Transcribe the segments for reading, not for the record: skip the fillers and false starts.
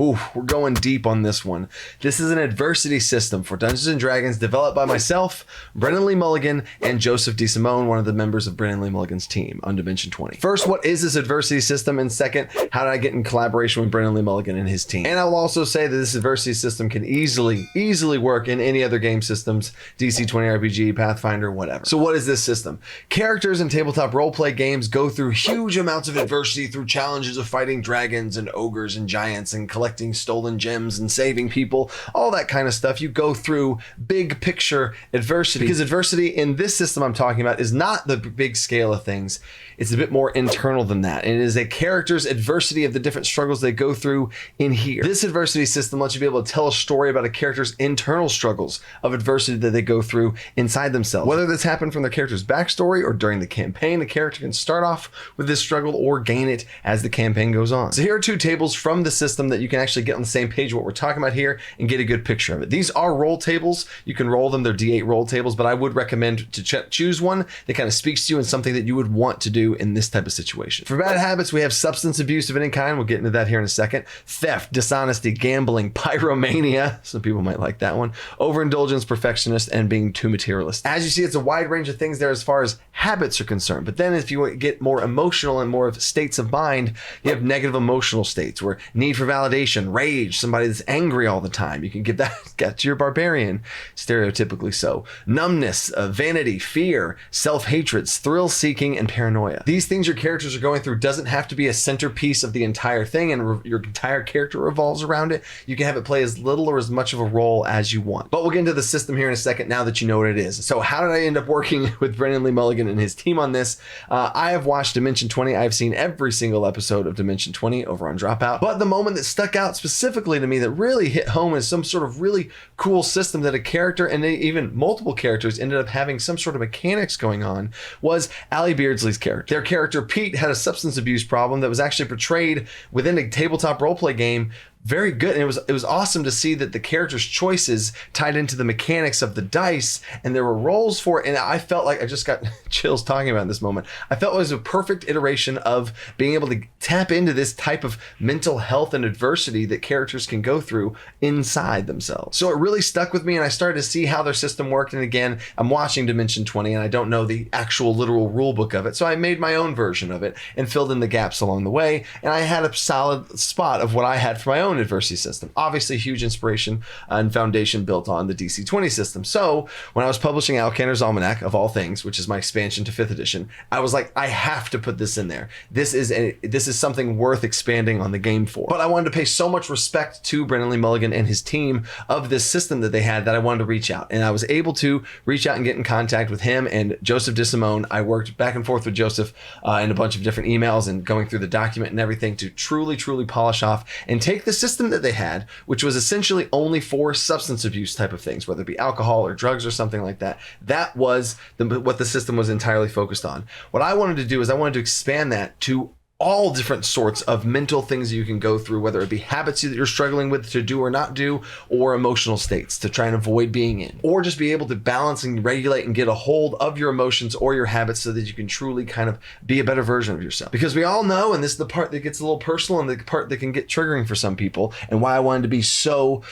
Ooh, we're going deep on this one. This is an adversity system for Dungeons & Dragons developed by myself, Brennan Lee Mulligan, and Joseph DeSimone, one of the members of Brennan Lee Mulligan's team on Dimension 20. First, what is this adversity system? And second, how did I get in collaboration with Brennan Lee Mulligan and his team? And I will also say that this adversity system can easily work in any other game systems, DC 20 RPG, Pathfinder, whatever. So what is this system? Characters in tabletop roleplay games go through huge amounts of adversity through challenges of fighting dragons and ogres and giants and collecting stolen gems and saving people, all that kind of stuff. You go through big picture adversity, because adversity in this system I'm talking about is not the big scale of things. It's a bit more internal than that. And it is a character's adversity of the different struggles they go through in here. This adversity system lets you be able to tell a story about a character's internal struggles of adversity that they go through inside themselves. Whether this happened from their character's backstory or during the campaign, the character can start off with this struggle or gain it as the campaign goes on. So here are two tables from the system that you can actually get on the same page what we're talking about here and get a good picture of it. These are roll tables. You can roll them. They're D8 roll tables, but I would recommend to choose one that kind of speaks to you and something that you would want to do in this type of situation. For bad habits, we have substance abuse of any kind. We'll get into that here in a second. Theft, dishonesty, gambling, pyromania. Some people might like that one. Overindulgence, perfectionist, and being too materialist. As you see, it's a wide range of things there as far as habits are concerned. But then if you get more emotional and more of states of mind, you have negative emotional states where need for validation, rage, somebody that's angry all the time. You can give that to your barbarian, stereotypically so. Numbness, vanity, fear, self-hatred, thrill-seeking, and paranoia. These things your characters are going through doesn't have to be a centerpiece of the entire thing and your entire character revolves around it. You can have it play as little or as much of a role as you want. But we'll get into the system here in a second now that you know what it is. So how did I end up working with Brennan Lee Mulligan and his team on this? I have watched Dimension 20. I've seen every single episode of Dimension 20 over on Dropout. But the moment that stuck out specifically to me that really hit home is some sort of really cool system that a character and even multiple characters ended up having some sort of mechanics going on was Allie Beardsley's character. Their character Pete had a substance abuse problem that was actually portrayed within a tabletop roleplay game very good. And it was awesome to see that the character's choices tied into the mechanics of the dice and there were roles for it. And I felt like I just got chills talking about it in this moment. I felt it was a perfect iteration of being able to tap into this type of mental health and adversity that characters can go through inside themselves. So it really stuck with me and I started to see how their system worked. And again, I'm watching Dimension 20 and I don't know the actual literal rule book of it. So I made my own version of it and filled in the gaps along the way. And I had a solid spot of what I had for my own adversity system. Obviously huge inspiration and foundation built on the DC 20 system. So when I was publishing Alcanar's Almanac of all things, which is my expansion to 5th edition, I was like, I have to put this in there. This is something worth expanding on the game for. But I wanted to pay so much respect to Brennan Lee Mulligan and his team of this system that they had that I wanted to reach out. And I was able to reach out and get in contact with him and Joseph DeSimone. I worked back and forth with Joseph in a bunch of different emails and going through the document and everything to truly polish off and take the system that they had, which was essentially only for substance abuse type of things, whether it be alcohol or drugs or something like that. That was what the system was entirely focused on. What I wanted to do is I wanted to expand that to all different sorts of mental things you can go through, whether it be habits that you're struggling with to do or not do, or emotional states to try and avoid being in, or just be able to balance and regulate and get a hold of your emotions or your habits so that you can truly kind of be a better version of yourself. Because we all know, and this is the part that gets a little personal and the part that can get triggering for some people, and why I wanted to be so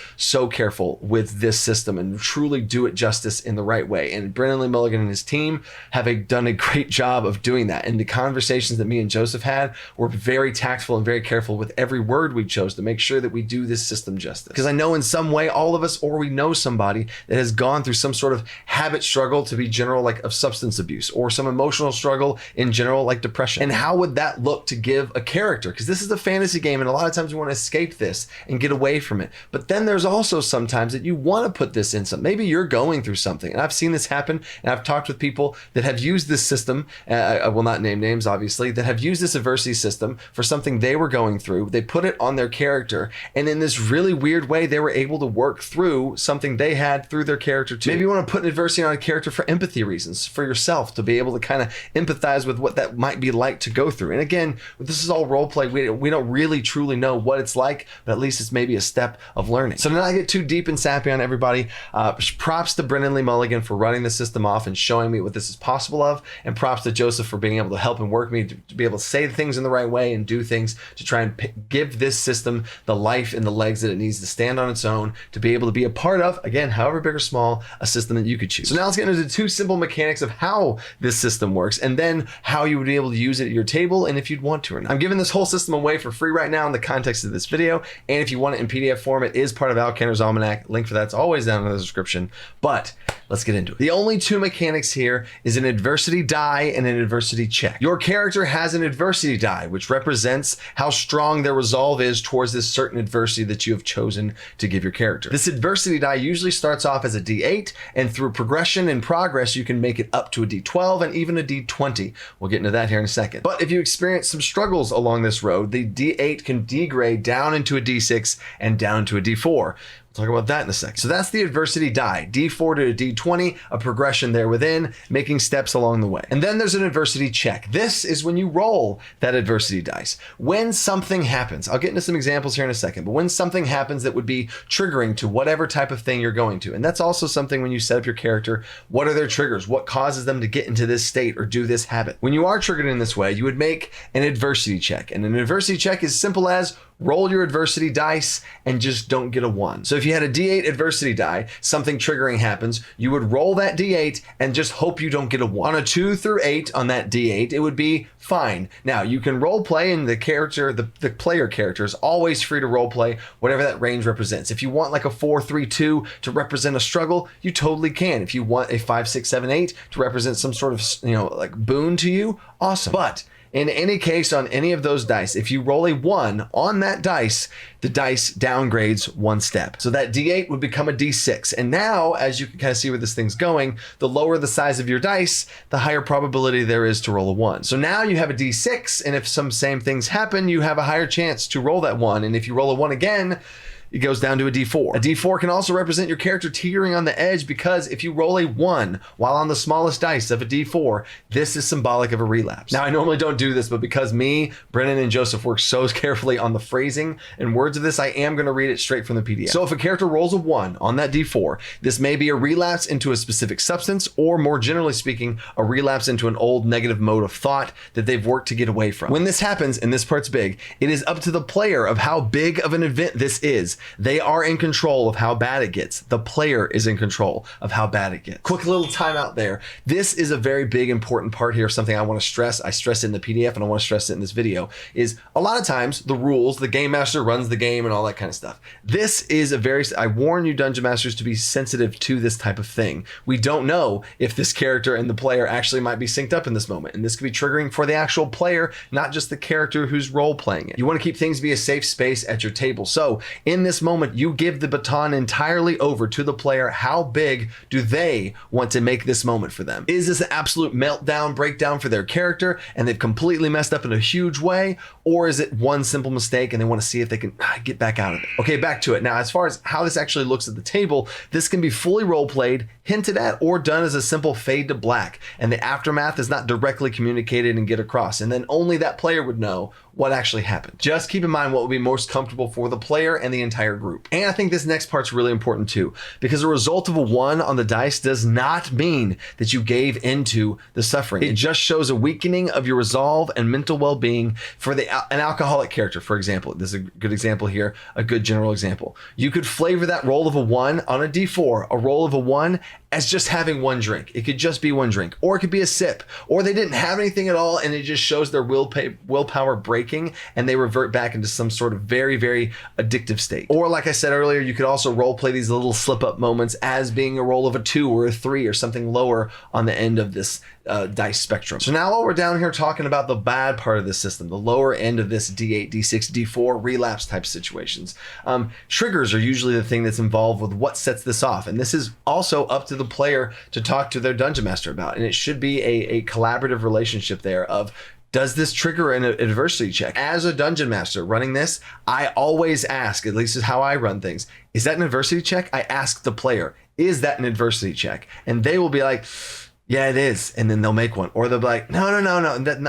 careful with this system and truly do it justice in the right way. And Brennan Lee Mulligan and his team have done a great job of doing that. And the conversations that me and Joseph had were very tactful and very careful with every word we chose to make sure that we do this system justice. Because I know in some way all of us, or we know somebody that has gone through some sort of habit struggle, to be general, like of substance abuse, or some emotional struggle in general, like depression. And how would that look to give a character? Because this is a fantasy game and a lot of times we want to escape this and get away from it. But then there's also sometimes that you want to put this in something. Maybe you're going through something. And I've seen this happen and I've talked with people that have used this system, I will not name names obviously, that have used this adversity system for something they were going through. They put it on their character, and in this really weird way, they were able to work through something they had through their character too. Maybe you want to put adversity on a character for empathy reasons, for yourself, to be able to kind of empathize with what that might be like to go through. And again, this is all role play. We don't really truly know what it's like, but at least it's maybe a step of learning. So not to get too deep and sappy on everybody, props to Brennan Lee Mulligan for running the system off and showing me what this is possible of, and props to Joseph for being able to help and work me to be able to say the things things in the right way and do things to try and give this system the life and the legs that it needs to stand on its own, to be able to be a part of, again, however big or small, a system that you could choose. So now let's get into 2 simple mechanics of how this system works, and then how you would be able to use it at your table, and if you'd want to or not. I'm giving this whole system away for free right now in the context of this video, and if you want it in PDF form, it is part of Alcanner's Almanac. Link for that's always down in the description. But let's get into it. The only 2 mechanics here is an adversity die and an adversity check. Your character has an adversity die, which represents how strong their resolve is towards this certain adversity that you have chosen to give your character. This adversity die usually starts off as a D8, and through progression and progress, you can make it up to a D12 and even a D20. We'll get into that here in a second. But if you experience some struggles along this road, the D8 can degrade down into a D6 and down to a D4. We'll talk about that in a second. So that's the adversity die, D4 to a D20, a progression there within, making steps along the way. And then there's an adversity check. This is when you roll that adversity dice. When something happens, I'll get into some examples here in a second, but when something happens that would be triggering to whatever type of thing you're going to. And that's also something when you set up your character, what are their triggers? What causes them to get into this state or do this habit? When you are triggered in this way, you would make an adversity check. And an adversity check is simple as roll your adversity dice and just don't get a 1. So if you had a D8 adversity die, something triggering happens, you would roll that D8 and just hope you don't get a 1. On a 2 through 8 on that D8, it would be fine. Now you can role play, and the character, the player character is always free to role play whatever that range represents. If you want like a 4, 3, 2 to represent a struggle, you totally can. If you want a 5, 6, 7, 8 to represent some sort of, like boon to you, awesome. But in any case, on any of those dice, if you roll a 1 on that dice, the dice downgrades 1 step. So that D8 would become a D6. And now, as you can kind of see where this thing's going, the lower the size of your dice, the higher probability there is to roll a 1. So now you have a D6, and if some same things happen, you have a higher chance to roll that 1. And if you roll a 1 again, it goes down to a D4. A D4 can also represent your character teetering on the edge, because if you roll a 1 while on the smallest dice of a D4, this is symbolic of a relapse. Now, I normally don't do this, but because me, Brennan, and Joseph work so carefully on the phrasing and words of this, I am going to read it straight from the PDF. So if a character rolls a 1 on that D4, this may be a relapse into a specific substance, or more generally speaking, a relapse into an old negative mode of thought that they've worked to get away from. When this happens, and this part's big, it is up to the player of how big of an event this is. They are in control of how bad it gets. The player is in control of how bad it gets. Quick little timeout there. This is a very big, important part here, something I want to stress. I stress it in the PDF, and I want to stress it in this video, is a lot of times the rules, the game master runs the game and all that kind of stuff. This is I warn you, dungeon masters, to be sensitive to this type of thing. We don't know if this character and the player actually might be synced up in this moment, and this could be triggering for the actual player, not just the character who's role playing it. You want to keep things be a safe space at your table. So in this moment, you give the baton entirely over to the player. How big do they want to make this moment for them? Is this an absolute meltdown, breakdown for their character, and they've completely messed up in a huge way? Or is it one simple mistake and they want to see if they can get back out of it? Okay, back to it. Now, as far as how this actually looks at the table, this can be fully role played, hinted at, or done as a simple fade to black, and the aftermath is not directly communicated and get across, and then only that player would know what actually happened. Just keep in mind what will be most comfortable for the player and the entire group. And I think this next part's really important too, because a result of a 1 on the dice does not mean that you gave into the suffering. It just shows a weakening of your resolve and mental well-being. For an alcoholic character, for example, this is a good example here, a good general example. You could flavor that roll of a 1 on a D4, a roll of a 1, as just having 1 drink. It could just be 1 drink, or it could be a sip, or they didn't have anything at all, and it just shows their willpower breaking, and they revert back into some sort of very, very addictive state. Or like I said earlier, you could also role play these little slip up moments as being a roll of a 2 or a 3 or something lower on the end of this dice spectrum. So now while we're down here talking about the bad part of the system, the lower end of this D8, D6, D4 relapse type situations, triggers are usually the thing that's involved with what sets this off. And this is also up to the player to talk to their dungeon master about. And it should be a collaborative relationship there of, does this trigger an adversity check? As a dungeon master running this, I always ask, at least is how I run things, is that an adversity check? I ask the player, is that an adversity check? And they will be like, yeah, it is. And then they'll make one. Or they'll be like, no,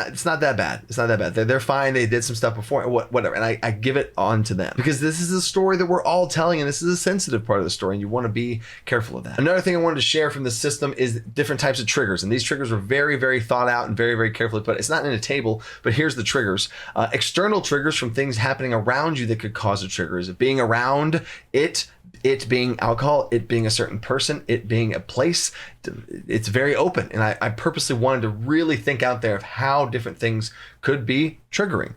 it's not that bad. It's not that bad. They're fine. They did some stuff before, whatever. And I give it on to them because this is a story that we're all telling, and this is a sensitive part of the story, and you want to be careful of that. Another thing I wanted to share from the system is different types of triggers. And these triggers are very, very thought out and very, very carefully put. It's not in a table, but here's the triggers. External triggers from things happening around you that could cause a trigger. Is it being around it being alcohol, it being a certain person, it being a place. It's very open. And I purposely wanted to really think out there of how different things could be triggering.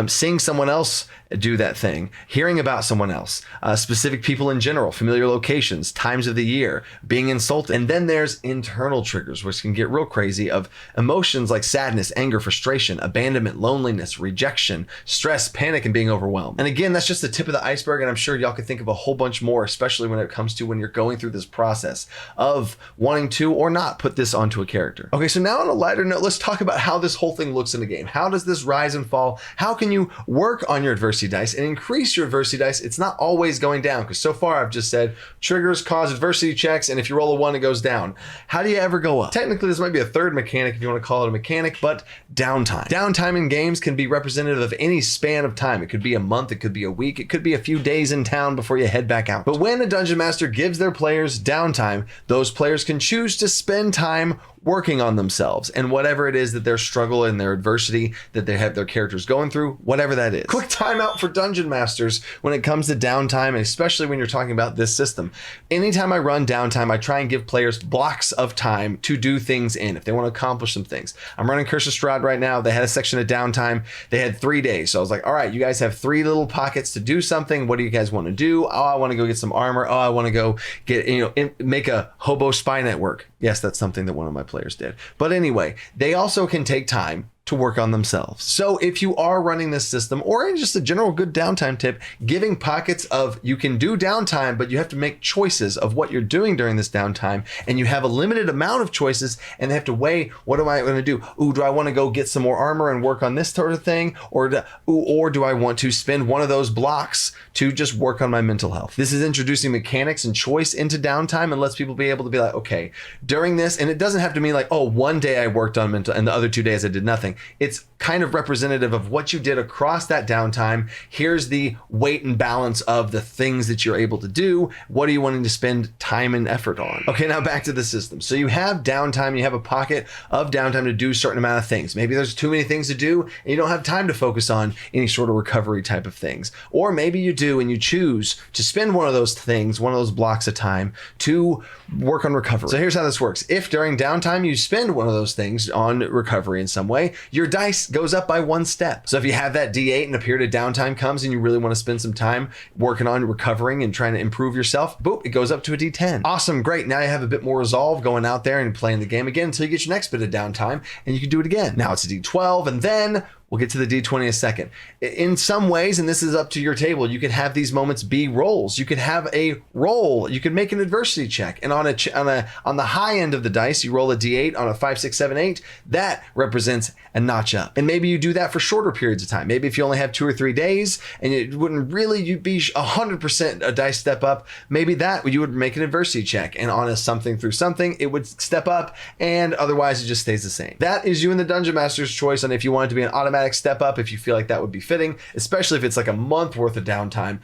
Seeing someone else do that thing, hearing about someone else, specific people in general, familiar locations, times of the year, being insulted. And then there's internal triggers, which can get real crazy, of emotions like sadness, anger, frustration, abandonment, loneliness, rejection, stress, panic, and being overwhelmed. And again, that's just the tip of the iceberg. And I'm sure y'all could think of a whole bunch more, especially when it comes to when you're going through this process of wanting to or not put this onto a character. Okay, so now on a lighter note, let's talk about how this whole thing looks in the game. How does this rise and fall? How can you work on your adversity dice and increase your adversity dice? It's not always going down, because so far I've just said triggers cause adversity checks, and if you roll a 1, it goes down. How do you ever go up? Technically, this might be a third mechanic if you want to call it a mechanic, but downtime. Downtime in games can be representative of any span of time. It could be a month, it could be a week, it could be a few days in town before you head back out. But when a dungeon master gives their players downtime, those players can choose to spend time working on themselves and whatever it is that their struggle and their adversity that they have their characters going through, whatever that is. Quick timeout for dungeon masters when it comes to downtime, and especially when you're talking about this system. Anytime I run downtime, I try and give players blocks of time to do things in if they want to accomplish some things. I'm running Curse of Strahd right now. They had a section of downtime. They had 3 days. So I was like, all right, you guys have 3 little pockets to do something. What do you guys want to do? Oh, I want to go get some armor. Oh, I want to go get, make a hobo spy network. Yes, that's something that one of my players did. But anyway, they also can take time to work on themselves. So if you are running this system, or in just a general good downtime tip, giving pockets of, you can do downtime, but you have to make choices of what you're doing during this downtime, and you have a limited amount of choices, and they have to weigh, what am I going to do? Ooh, do I want to go get some more armor and work on this sort of thing? Or do I want to spend one of those blocks to just work on my mental health? This is introducing mechanics and choice into downtime, and lets people be able to be like, okay, during this, and it doesn't have to mean like, oh, one day I worked on mental and the other 2 days I did nothing. It's kind of representative of what you did across that downtime. Here's the weight and balance of the things that you're able to do. What are you wanting to spend time and effort on? Okay, now back to the system. So you have downtime, you have a pocket of downtime to do a certain amount of things. Maybe there's too many things to do and you don't have time to focus on any sort of recovery type of things. Or maybe you do and you choose to spend one of those things, one of those blocks of time to work on recovery. So here's how this works. If during downtime you spend one of those things on recovery in some way, your dice goes up by 1 step. So if you have that D8 and a period of downtime comes and you really want to spend some time working on recovering and trying to improve yourself, boop, it goes up to a D10. Awesome, great. Now you have a bit more resolve going out there and playing the game again until you get your next bit of downtime and you can do it again. Now it's a D12, and then we'll get to the D20 in a second. In some ways, and this is up to your table, you could have these moments be rolls. You could have a roll. You could make an adversity check. And on the high end of the dice, you roll a D8 on a 5, 6, 7, 8. That represents a notch up. And maybe you do that for shorter periods of time. Maybe if you only have 2 or 3 days and it wouldn't really, you'd be 100% a dice step up. Maybe that you would make an adversity check. And on a something through something, it would step up, and otherwise it just stays the same. That is you and the Dungeon Master's choice on if you want it to be an automatic step up, if you feel like that would be fitting, especially if it's like a month worth of downtime.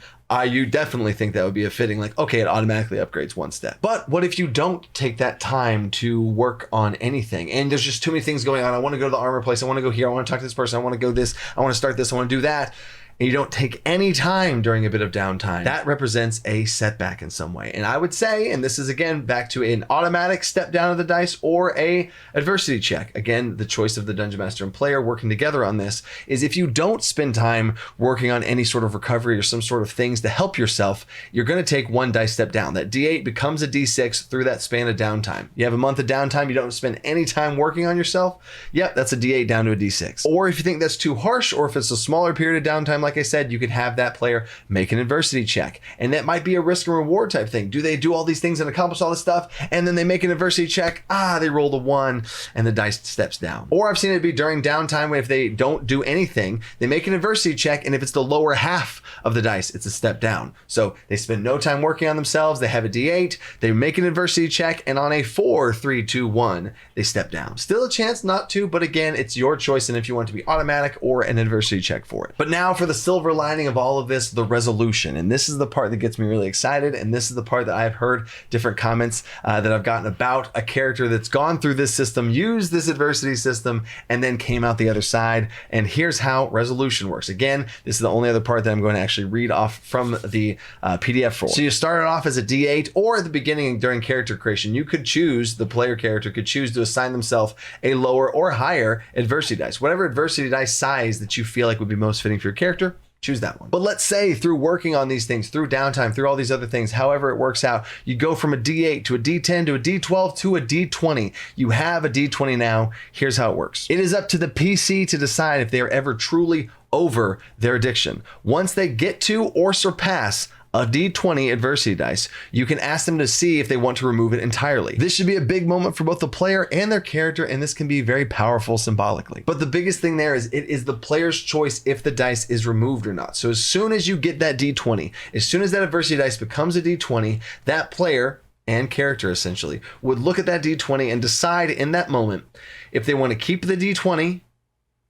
You definitely think that would be a fitting, like, okay, it automatically upgrades 1 step. But what if you don't take that time to work on anything and there's just too many things going on? I want to go to the armor place. I want to go here. I want to talk to this person. I want to go this. I want to start this. I want to do that. And you don't take any time during a bit of downtime. That represents a setback in some way. And I would say, and this is again back to an automatic step down of the dice or a adversity check. Again, the choice of the Dungeon Master and player working together on this is if you don't spend time working on any sort of recovery or some sort of things to help yourself, you're going to take 1 dice step down. That D8 becomes a D6 through that span of downtime. You have a month of downtime, you don't spend any time working on yourself. Yep, that's a D8 down to a D6. Or if you think that's too harsh, or if it's a smaller period of downtime like I said, you could have that player make an adversity check. And that might be a risk and reward type thing. Do they do all these things and accomplish all this stuff? And then they make an adversity check. They rolled a 1 and the dice steps down. Or I've seen it be during downtime when if they don't do anything, they make an adversity check. And if it's the lower half of the dice, it's a step down. So they spend no time working on themselves. They have a D8, they make an adversity check, and on a 4, 3, 2, 1, they step down. Still a chance not to, but again, it's your choice and if you want it to be automatic or an adversity check for it. But now for the silver lining of all of this, the resolution. And this is the part that gets me really excited. And this is the part that I've heard different comments that I've gotten about a character that's gone through this system, used this adversity system, and then came out the other side. And here's how resolution works. Again, this is the only other part that I'm going to actually read off from the PDF for. So you started off as a D8, or at the beginning during character creation, you could choose, the player character could choose to assign themselves a lower or higher adversity dice. Whatever adversity dice size that you feel like would be most fitting for your character, choose that one. But let's say through working on these things, through downtime, through all these other things, however it works out, you go from a D8 to a D10 to a D12 to a D20. You have a D20 now. Here's how it works. It is up to the PC to decide if they are ever truly over their addiction. Once they get to or surpass a D20 adversity dice, you can ask them to see if they want to remove it entirely. This should be a big moment for both the player and their character, and this can be very powerful symbolically. But the biggest thing there is it is the player's choice if the dice is removed or not. So as soon as you get that D20, as soon as that adversity dice becomes a D20, that player and character essentially would look at that D20 and decide in that moment if they want to keep the D20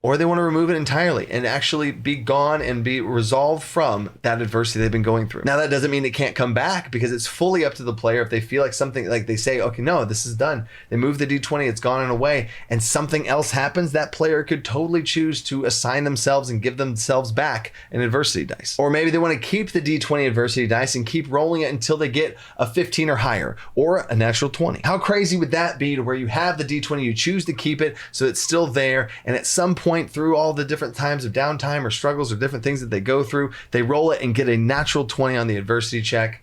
or they want to remove it entirely and actually be gone and be resolved from that adversity they've been going through. Now, that doesn't mean it can't come back, because it's fully up to the player. If they feel like something, like they say, okay, no, this is done. They move the D20, it's gone and away, and something else happens, that player could totally choose to assign themselves and give themselves back an adversity dice. Or maybe they want to keep the D20 adversity dice and keep rolling it until they get a 15 or higher, or a natural 20. How crazy would that be, to where you have the D20, you choose to keep it, so it's still there, and at some point through all the different times of downtime or struggles or different things that they go through, they roll it and get a natural 20 on the adversity check.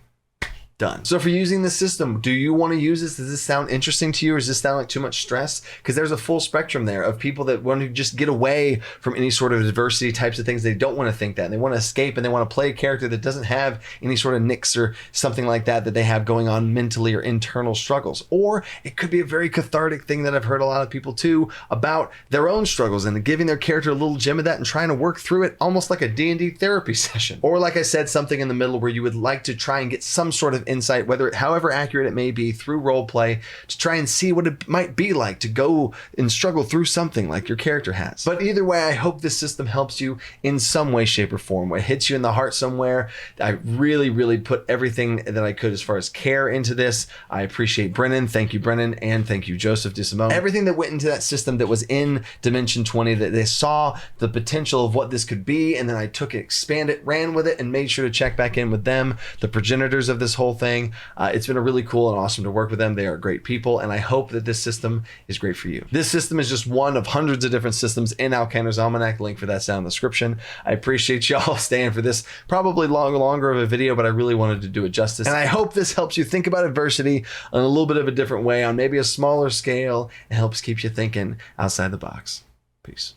Done. So for using this system, do you want to use this? Does this sound interesting to you, or does this sound like too much stress? Because there's a full spectrum there of people that want to just get away from any sort of adversity types of things. They don't want to think that, and they want to escape, and they want to play a character that doesn't have any sort of nicks or something like that they have going on mentally or internal struggles. Or it could be a very cathartic thing that I've heard a lot of people too about their own struggles, and giving their character a little gem of that and trying to work through it, almost like a D&D therapy session. Or like I said, something in the middle where you would like to try and get some sort of insight, however accurate it may be, through role play, to try and see what it might be like to go and struggle through something like your character has. But either way, I hope this system helps you in some way, shape, or form. What hits you in the heart somewhere. I really put everything that I could as far as care into this. I appreciate Brennan. Thank you, Brennan, and thank you, Joseph DeSimone. Everything that went into that system that was in Dimension 20, that they saw the potential of what this could be, and then I took it, expanded it, ran with it, and made sure to check back in with them, the progenitors of this whole thing. It's been a really cool and awesome to work with them. They are great people, and I hope that this system is great for you. This system is just one of hundreds of different systems in Alcantar's Almanac. Link for that's down in the description. I appreciate y'all staying for this probably longer of a video, but I really wanted to do it justice. And I hope this helps you think about adversity in a little bit of a different way, on maybe a smaller scale, and helps keep you thinking outside the box. Peace.